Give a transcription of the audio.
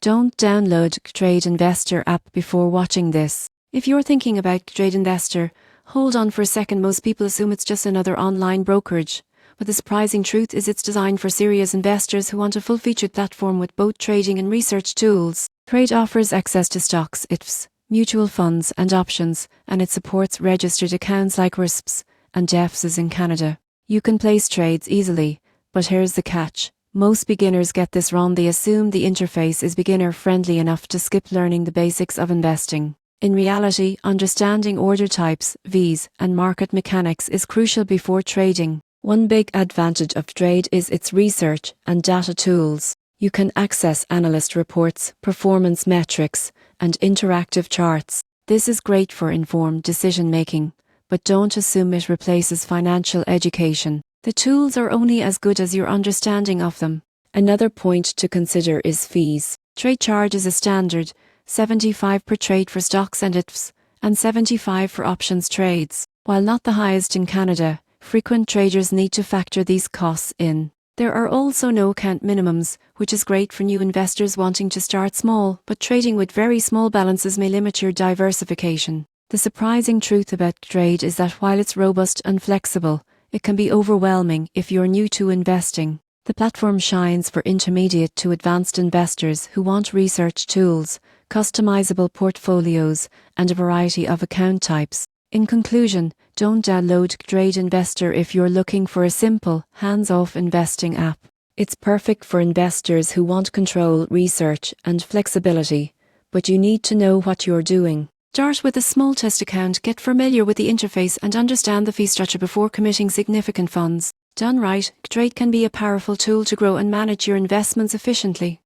Don't download Qtrade Investor app before watching this. If you're thinking about Qtrade Investor, hold on for a second. Most people assume it's just another online brokerage. But the surprising truth is it's designed for serious investors who want a full-featured platform with both trading and research tools. Qtrade offers access to stocks, ETFs, mutual funds and options, and it supports registered accounts like RISPs and DEFs in Canada. You can place trades easily, but here's the catch. Most beginners get this wrong. They assume the interface is beginner-friendly enough to skip learning the basics of investing. In reality, understanding order types, Vs, and market mechanics is crucial before trading. One big advantage of Qtrade is its research and data tools. You can access analyst reports, performance metrics, and interactive charts. This is great for informed decision-making, but don't assume it replaces financial education. The tools are only as good as your understanding of them. Another point to consider is fees. Qtrade charges a standard $75 per trade for stocks and ETFs, and $75 for options trades. While not the highest in Canada, frequent traders need to factor these costs in. There are also no account minimums, which is great for new investors wanting to start small, but trading with very small balances may limit your diversification. The surprising truth about Qtrade is that while it's robust and flexible, it can be overwhelming if you're new to investing. The platform shines for intermediate to advanced investors who want research tools, customizable portfolios, and a variety of account types. In conclusion, don't download Qtrade Investor if you're looking for a simple, hands-off investing app. It's perfect for investors who want control, research, and flexibility, but you need to know what you're doing. Start with a small test account, get familiar with the interface, and understand the fee structure before committing significant funds. Done right, Qtrade can be a powerful tool to grow and manage your investments efficiently.